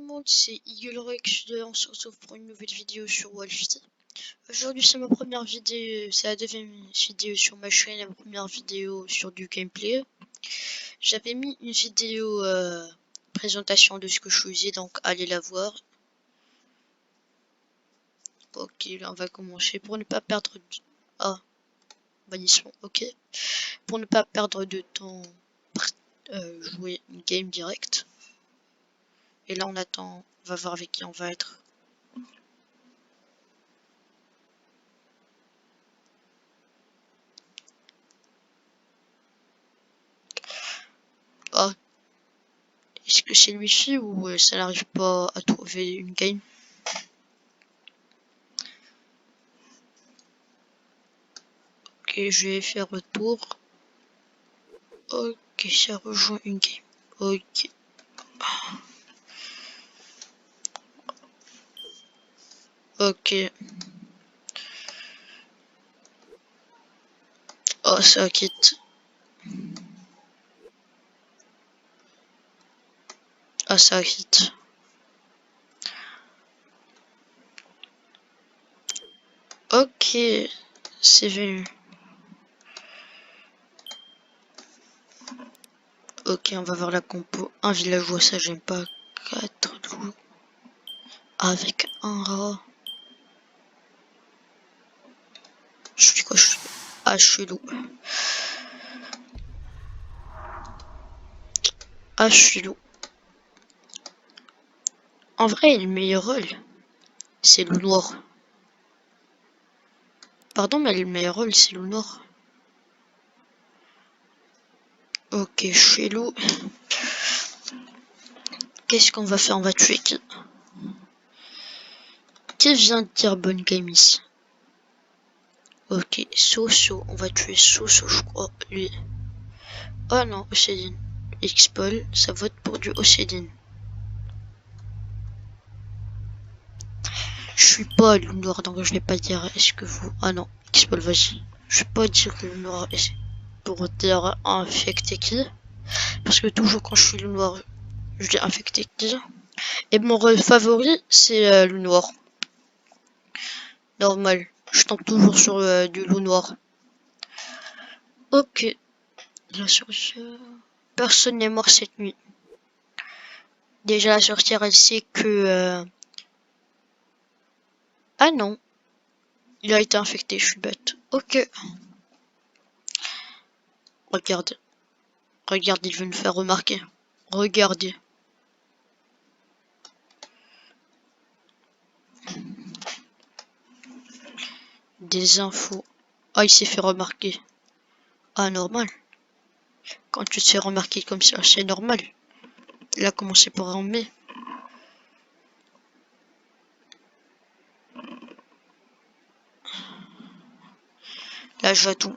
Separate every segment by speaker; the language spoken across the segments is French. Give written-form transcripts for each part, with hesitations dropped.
Speaker 1: le monde, c'est Eagle Rex de on se retrouve pour une nouvelle vidéo sur Wolfty. Aujourd'hui c'est ma première vidéo, c'est la deuxième vidéo sur ma chaîne, la première vidéo sur du gameplay. J'avais mis une vidéo présentation de ce que je faisais, donc allez la voir. Ok, là on va commencer pour ne pas perdre de... Ah, bannissement, ok. Pour ne pas perdre de temps, jouer une game directe. Et là on attend, on va voir avec qui on va être. Ah, est-ce que c'est le wifi ou ça n'arrive pas à trouver une game? Ok, je vais faire le tour. Ok, ça rejoint une game. Ok. Ok. Oh, ça quitte. Ah, ça quitte. Ok, c'est venu. Ok, on va voir la compo. Un villageois, ça j'aime pas. 4 loups. Avec un rat. Je suis quoi? Ah, je suis loup. Ah, je suis loup. En vrai, le meilleur rôle, c'est loup noir. Pardon, mais le meilleur rôle, c'est loup noir. Ok, je suis loup. Qu'est-ce qu'on va faire? On va tuer qui? Qui vient de dire bonne game ici? Ok, Soso, on va tuer Soso, je crois, lui. Oh non, Océdine. Xpol, ça vote pour du Océdine. Je suis pas loup noir, donc je vais pas dire est-ce que vous... Ah non, Xpol, vas-y. Je vais pas dire loup noir pour dire infecter qui. Parce que toujours quand je suis loup noir, je dis infecter qui. Et mon rôle favori, c'est loup noir. Normal. Je tombe toujours sur du loup noir. Ok. La sorcière... Personne n'est mort cette nuit. Déjà la sorcière, elle sait que... Ah non. Il a été infecté, je suis bête. Ok. Regarde. Regarde, il veut nous faire remarquer. Regardez. Des infos. Ah, il s'est fait remarquer. Ah, normal. Quand tu te fais remarquer comme ça, c'est normal. Il a commencé par en mai. Là, je vois tout.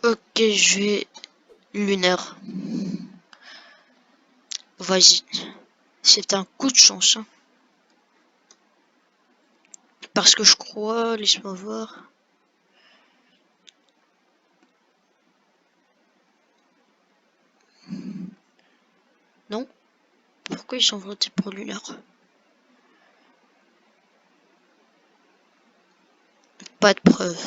Speaker 1: Ok, je vais... Lunaire. Vas-y. C'est un coup de chance. Hein. Parce que je crois... Laisse-moi voir. Non? Pourquoi ils ont voté pour Lunaire? Pas de preuve.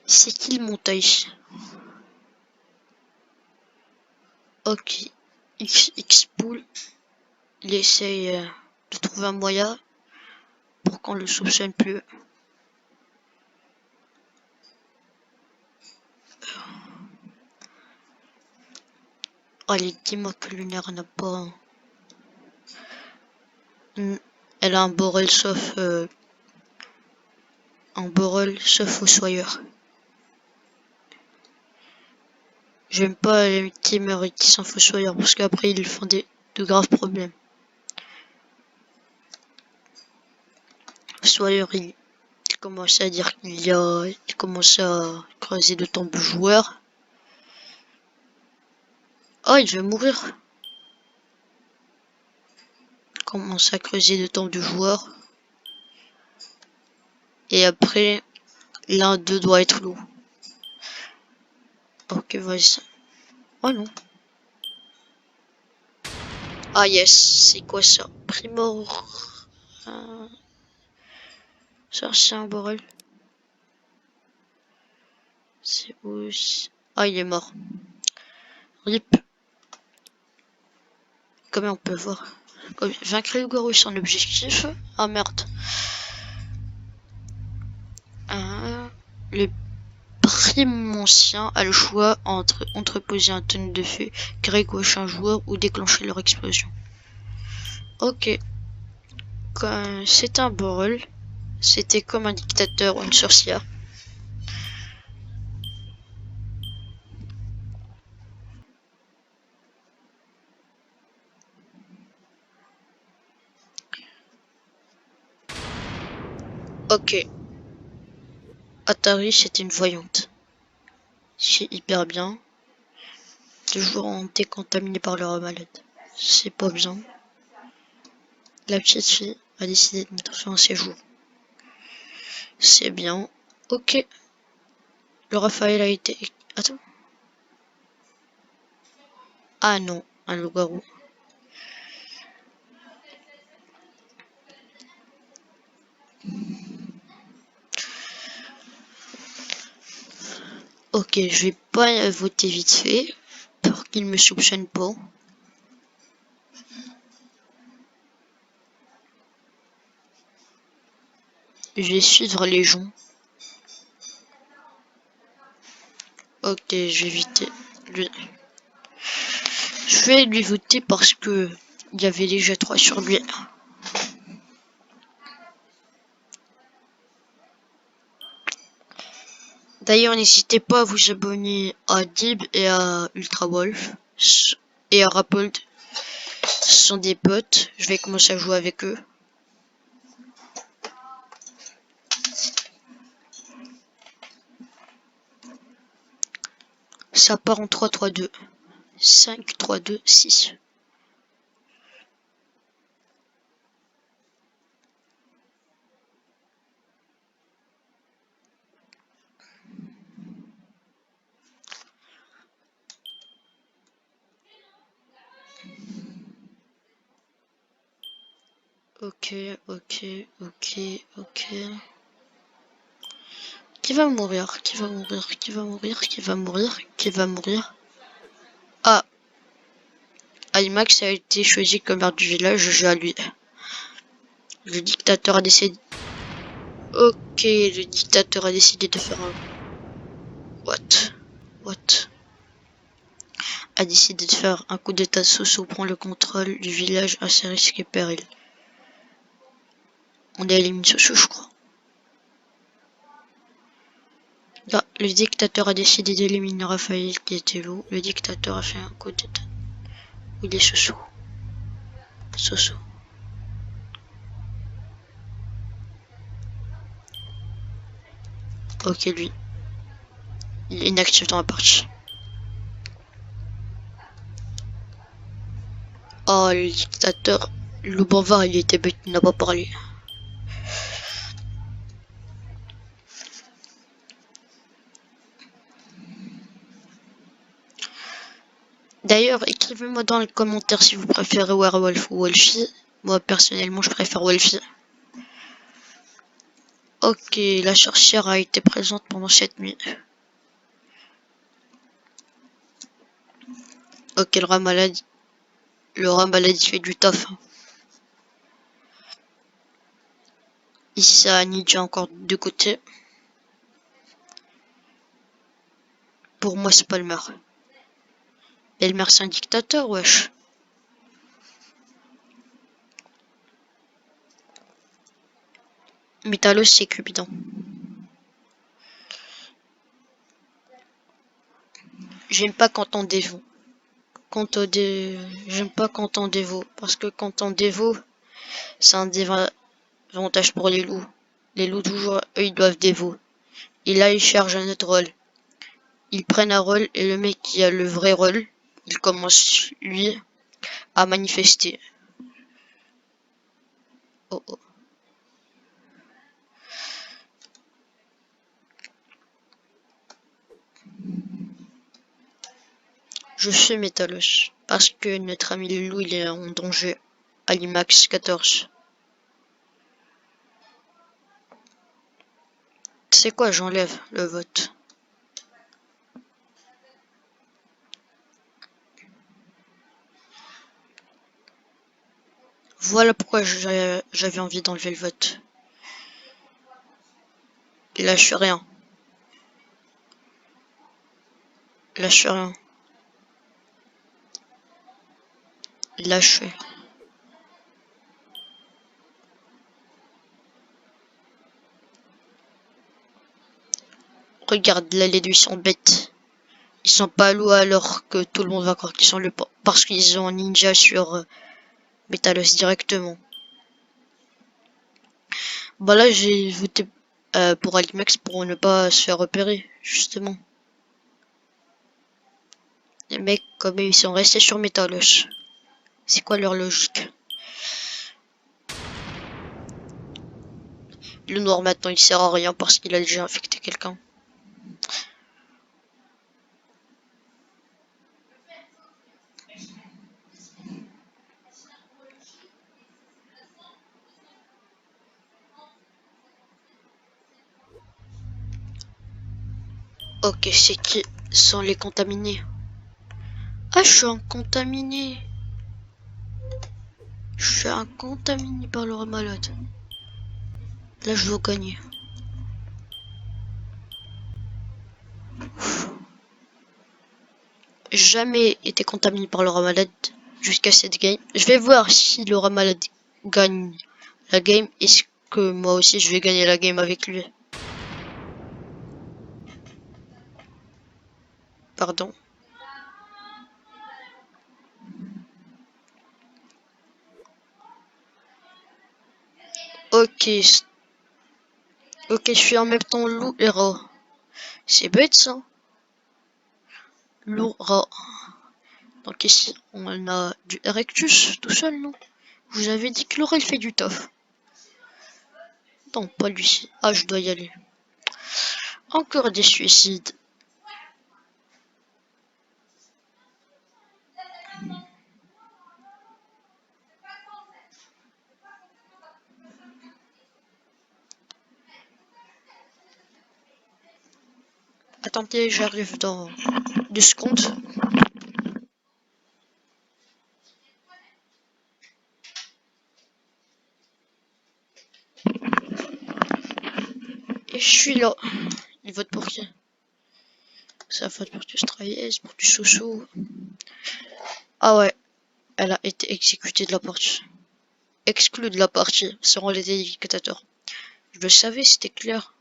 Speaker 1: C'est qui le montage? Ok. Xpool. Il essaye de trouver un moyen pour qu'on le soupçonne plus. Allez, dis-moi que Lunaire n'a pas... Elle a un Borel sauf Fossoyeur. J'aime pas les teamers qui sont Fossoyeurs parce qu'après ils font de graves problèmes. Fossoyeur, il commence à dire il commence à creuser de tombes de joueurs. Oh, il veut mourir. Il commence à creuser de tombes de joueurs. Et après, l'un d'eux doit être loup. Ok, vas-y. Oh non. Ah yes, c'est quoi ça? Primor... Ça c'est un borel. C'est où? Ah, il est mort. Rip. Comme on peut voir. Vaincre le gorou, son objectif. Ah merde. Le prime ancien a le choix entre entreposer un tonne de feu, créer gauche un joueur ou déclencher leur explosion. Ok. C'est un borel. C'était comme un dictateur ou une sorcière. Ok. Atari, c'était une voyante. C'est hyper bien. Les joueurs ont été contaminés par leur malade. C'est pas bien. La petite fille a décidé de mettre fin à ses jours. C'est bien. Ok. Le Raphaël a été... Attends. Ah non, un loup-garou. Ok, je vais pas voter vite fait pour qu'il me soupçonne pas. Je vais suivre les gens. Ok, je vais éviter. Je vais lui voter parce que il y avait déjà 3 sur lui. D'ailleurs, n'hésitez pas à vous abonner à Dib et à Ultra Wolf et à Rapold. Ce sont des potes. Je vais commencer à jouer avec eux. Ça part en 3-3-2. 5-3-2-6. Ok, ok, ok, ok. Qui va mourir? Qui va mourir? Qui va mourir? Qui va mourir? Qui va mourir? Ah, IMAX a été choisi comme maire du village, je joue à lui. Le dictateur a décidé... Ok, le dictateur a décidé de faire un... What? A décidé de faire un coup d'état. Soso prend le contrôle du village à ses risques et périls. On élimine Soso, je crois. Là, le dictateur a décidé d'éliminer Raphaël qui était loup. Le dictateur a fait un coup d'état. Où il est Soso? Soso. Ok, lui. Il est inactif dans la partie. Oh, le dictateur. Le bavard, il était bête, il n'a pas parlé. D'ailleurs, écrivez-moi dans les commentaires si vous préférez Werewolf ou Wolfie. Moi, personnellement, je préfère Wolfie. Ok, la sorcière a été présente pendant cette nuit. Ok, le rat malade fait du taf. Issa, Ninja encore de côté. Pour moi, c'est Palmer. Palmer, c'est un dictateur, wesh. Métalos, c'est Cupidon. J'aime pas quand on dévoue. J'aime pas quand on dévoue. Parce que quand on dévoue, c'est un désavantage pour les loups. Les loups, toujours, eux, ils doivent dévouer. Et là, ils chargent un autre rôle. Ils prennent un rôle et le mec qui a le vrai rôle, il commence, lui, à manifester. Oh oh. Je fais Métalos. Parce que notre ami le loup, il est en danger. Alimax 14. C'est quoi, j'enlève le vote. Voilà pourquoi j'avais envie d'enlever le vote. Il lâche rien. Il lâche rien. Il lâche. Regarde, là, les deux, ils sont bêtes. Ils sont pas loups alors que tout le monde va croire qu'ils sont loups. Parce qu'ils ont un ninja sur Métalos directement. Bah là, j'ai voté pour Alimax pour ne pas se faire repérer, justement. Les mecs, comme ils sont restés sur Métalos. C'est quoi leur logique? Le noir maintenant il sert à rien parce qu'il a déjà infecté quelqu'un. Ok, c'est qui sont les contaminés? Ah, je suis un contaminé. Je suis un contaminé par le malade. Là, je veux gagner. Jamais été contaminé par le malade jusqu'à cette game. Je vais voir si le malade gagne la game. Est-ce que moi aussi je vais gagner la game avec lui? Pardon. Ok. Ok, je suis en même temps loup et rat. C'est bête ça. Loup, rat. Donc ici, on a du Erectus tout seul, non? Vous avez dit que Laurel fait du taf. Non, pas lui. Ah, je dois y aller. Encore des suicides. Attendez, j'arrive dans 2 secondes. Et je suis là. Il vote pour qui? Ça vote pour du Straïs, pour du Soso. Ah ouais, elle a été exécutée de la partie. Exclue de la partie, seront les dictateurs. Je le savais, c'était clair.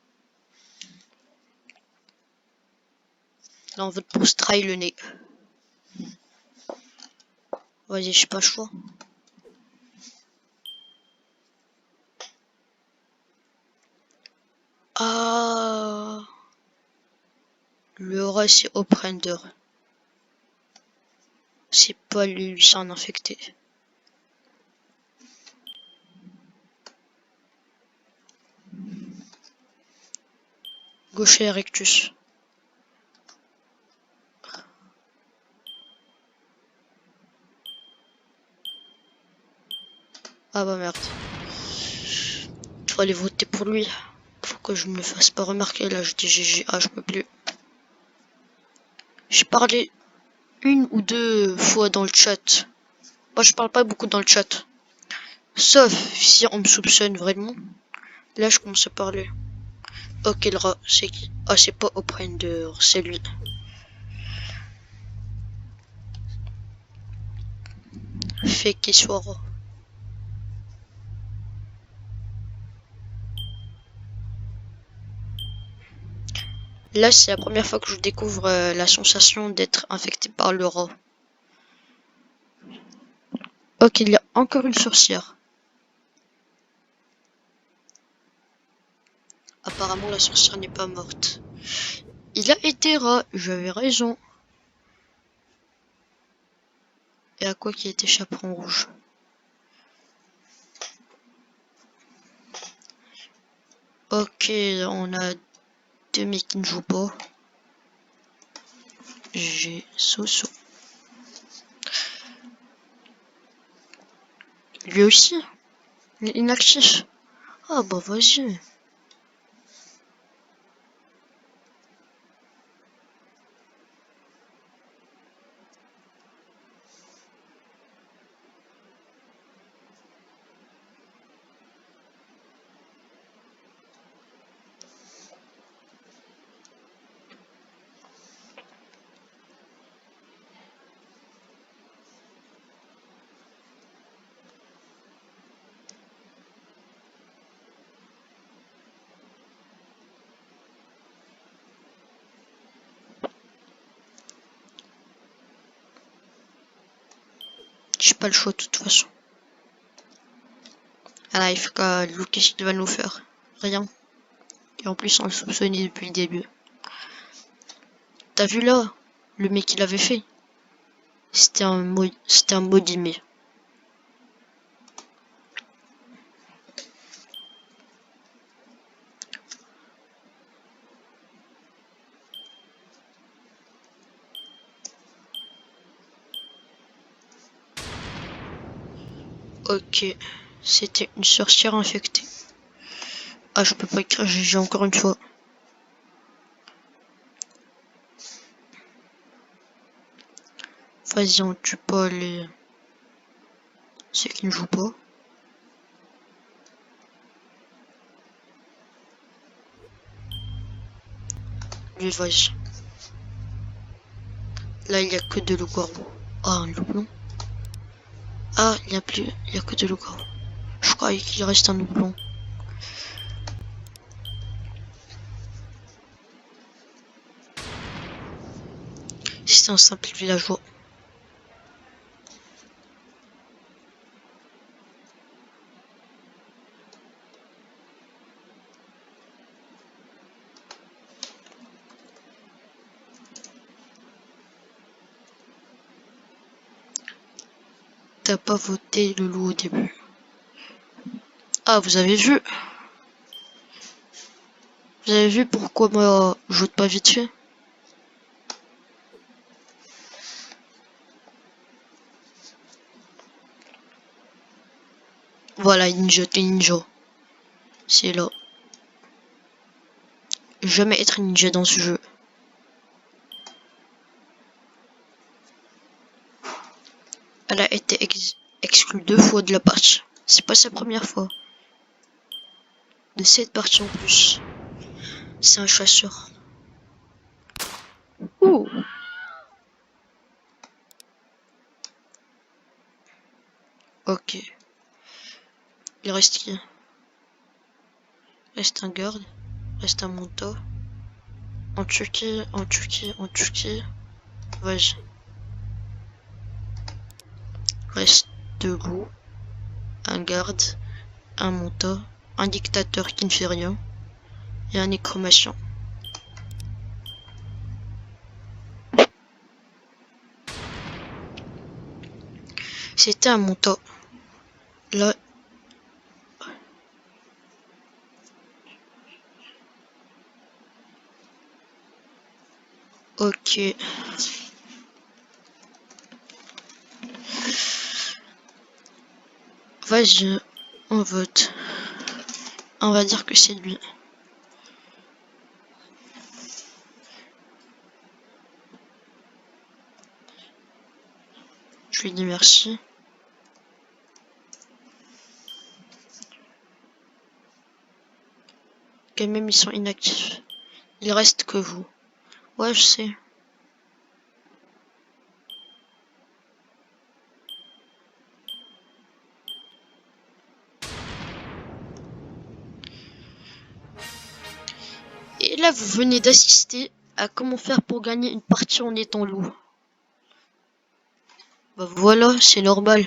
Speaker 1: Là, on vote pour Stray le nez. Vas-y, j'ai pas le choix. Ah, le rat c'est Oprender. C'est pas lui, c'est un infecté. Gaucher Erectus. Ah bah merde. Il fallait voter pour lui. Faut que je me fasse pas remarquer. Là, je dis GG. Ah, je peux plus. J'ai parlé une ou deux fois dans le chat. Moi, je parle pas beaucoup dans le chat. Sauf si on me soupçonne vraiment. Là, je commence à parler. Ok, le rat, c'est qui? Ah, c'est pas Oprender, c'est lui. Fait qu'il soit rat. Là, c'est la première fois que je découvre la sensation d'être infecté par le rat. Ok, il y a encore une sorcière. Apparemment, la sorcière n'est pas morte. Il a été rat, j'avais raison. Et à quoi qui a été chaperon rouge? Ok, on a deux mecs qui ne jouent pas. J'ai Soso. Lui aussi? Il est inactif. Ah bah vas-y. J'ai pas le choix de toute façon. Ah, il faut qu'à Lou, qu'est-ce qu'il va nous faire? Rien. Et en plus, on le soupçonnait depuis le début. T'as vu là? Le mec qui l'avait fait? C'était un maudit. Ok. C'était une sorcière infectée. Ah, je peux pas écrire GG encore une fois. Vas-y, on tue pas les... ceux qui ne jouent pas. Lui, vas-y. Là, il y a que de loup-garou. Ah, un loup-blanc. Ah, il y a plus... il y a que de loup-garou. Je croyais qu'il reste un loup-blanc. C'était un simple villageois. T'as pas voté le loup au début. Ah, vous avez vu? Vous avez vu pourquoi moi je vote pas vite fait? Voilà, ninja, t'es ninja. C'est là. Jamais être ninja dans ce jeu. Elle a été exclue 2 fois de la partie. C'est pas sa première fois. De cette partie en plus. C'est un chasseur. Ouh. Ok. Il reste qui? Reste un garde. Reste un monteur. En Turquie, en Turquie, en Turquie. Vas-y. Reste 2 loups. Un garde. Un monteur. Un dictateur qui ne fait rien. Et un nécromacien. C'était un monteur. Là. Ok. Vas-y. On vote. On va dire que c'est lui. Je lui dis merci. Quand même, ils sont inactifs. Il reste que vous. Ouais, je sais. Et là, vous venez d'assister à comment faire pour gagner une partie en étant loup. Bah voilà, c'est normal.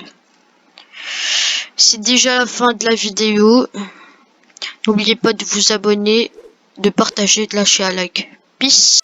Speaker 1: C'est déjà la fin de la vidéo. N'oubliez pas de vous abonner, de partager, de lâcher un like. Peace.